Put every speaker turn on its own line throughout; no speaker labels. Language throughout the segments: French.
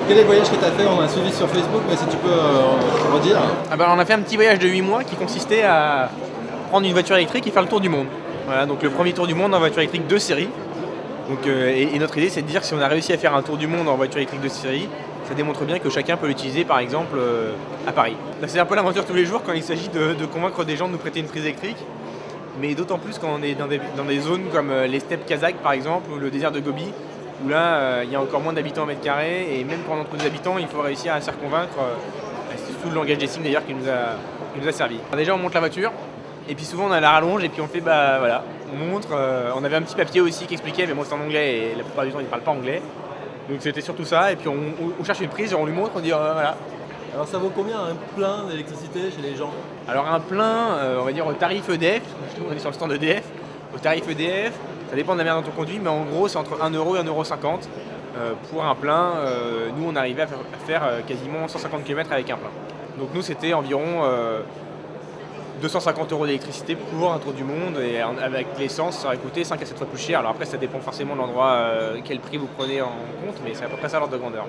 quel est le voyage que tu as fait? On a suivi sur Facebook, mais si tu peux redire.
Ah bah, on a fait un petit voyage de 8 mois qui consistait à prendre une voiture électrique et faire le tour du monde. Voilà, donc le premier tour du monde en voiture électrique de série. Donc, et notre idée, c'est de dire que si on a réussi à faire un tour du monde en voiture électrique de série, ça démontre bien que chacun peut l'utiliser par exemple à Paris. Là, c'est un peu l'aventure tous les jours quand il s'agit de convaincre des gens de nous prêter une prise électrique. Mais d'autant plus quand on est dans des zones comme les steppes kazakhs par exemple, ou le désert de Gobi, où là il y a encore moins d'habitants au mètre carré, et même quand on trouve des habitants, il faut réussir à se faire convaincre. C'est tout le langage des signes d'ailleurs qui nous a servi. Alors déjà on monte la voiture, et puis souvent on a la rallonge, et puis on fait voilà, on montre. On avait un petit papier aussi qui expliquait, mais moi c'est en anglais, et la plupart du temps ils ne parlent pas anglais. Donc c'était surtout ça, et puis on cherche une prise, on lui montre, on dit voilà.
Alors ça vaut combien un plein d'électricité chez les gens?
Alors un plein, on va dire au tarif EDF, on est sur le stand EDF, au tarif EDF, ça dépend de la manière dont on conduit, mais en gros c'est entre 1 euro et 1,50 € pour un plein. Nous on arrivait à faire quasiment 150 km avec un plein. Donc nous c'était environ 250 € d'électricité pour un tour du monde, et avec l'essence ça aurait coûté 5 à 7 fois plus cher. Alors après ça dépend forcément de l'endroit, quel prix vous prenez en compte, mais c'est à peu près ça l'ordre de grandeur.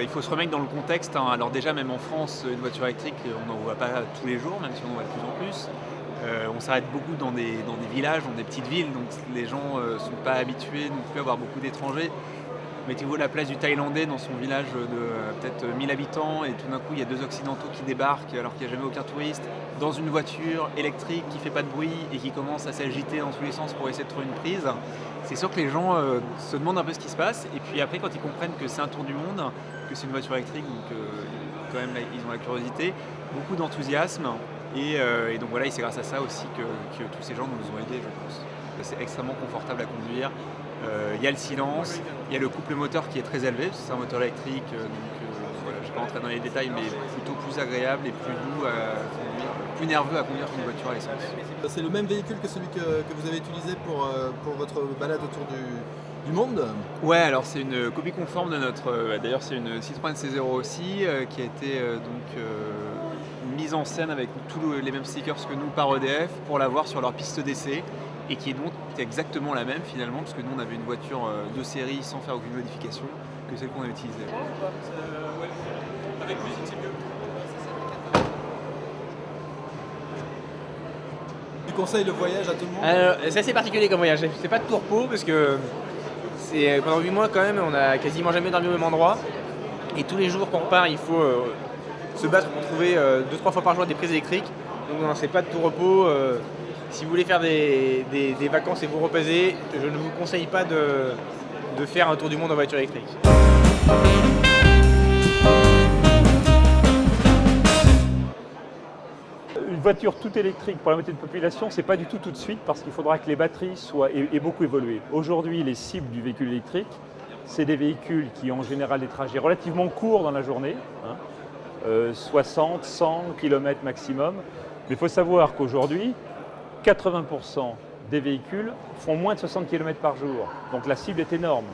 Il faut se remettre dans le contexte. Alors déjà, même en France, une voiture électrique, on n'en voit pas tous les jours, même si on en voit de plus en plus. On s'arrête beaucoup dans des villages, dans des petites villes, donc les gens ne sont pas habitués non plus à avoir beaucoup d'étrangers. Mettez-vous à la place du Thaïlandais dans son village de peut-être 1000 habitants, et tout d'un coup il y a 2 Occidentaux qui débarquent alors qu'il n'y a jamais aucun touriste, dans une voiture électrique qui ne fait pas de bruit et qui commence à s'agiter dans tous les sens pour essayer de trouver une prise. C'est sûr que les gens se demandent un peu ce qui se passe, et puis après quand ils comprennent que c'est un tour du monde, que c'est une voiture électrique, donc quand même là, ils ont la curiosité, beaucoup d'enthousiasme, et donc voilà, c'est grâce à ça aussi que tous ces gens nous ont aidés, je pense. C'est extrêmement confortable à conduire. Il y a le silence, il y a le couple moteur qui est très élevé, parce que c'est un moteur électrique, voilà, je ne vais pas rentrer dans les détails, mais plutôt plus agréable et plus doux à conduire, plus nerveux à conduire qu'une voiture à essence.
C'est le même véhicule que celui que vous avez utilisé pour votre balade autour du monde?
Ouais, alors c'est une copie conforme de notre, d'ailleurs c'est une Citroën C0 aussi, qui a été mise en scène avec tous les mêmes stickers que nous par EDF pour l'avoir sur leur piste d'essai, et qui est donc exactement la même finalement, parce que nous on avait une voiture de série sans faire aucune modification que celle qu'on a utilisée.
Avec musique c'est mieux.
Tu conseilles le voyage à tout le monde?
C'est assez particulier comme voyage, c'est pas de tourpeau parce que pendant 8 mois quand même, on a quasiment jamais dormi au même endroit, et tous les jours quand on part il faut se battre pour trouver 2-3 fois par jour des prises électriques. Donc non, c'est pas de tout repos. Si vous voulez faire des vacances et vous reposer, je ne vous conseille pas de faire un tour du monde en voiture électrique.
Une voiture toute électrique pour la moitié de la population, c'est pas du tout de suite, parce qu'il faudra que les batteries aient beaucoup évolué. Aujourd'hui, les cibles du véhicule électrique, c'est des véhicules qui ont en général des trajets relativement courts dans la journée, 60, 100 km maximum. Mais il faut savoir qu'aujourd'hui, 80% des véhicules font moins de 60 km par jour. Donc la cible est énorme.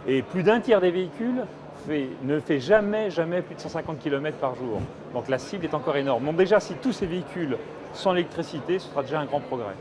Et plus d'un tiers des véhicules ne fait jamais plus de 150 km par jour. Donc la cible est encore énorme. Donc déjà, si tous ces véhicules sont en électricité, ce sera déjà un grand progrès.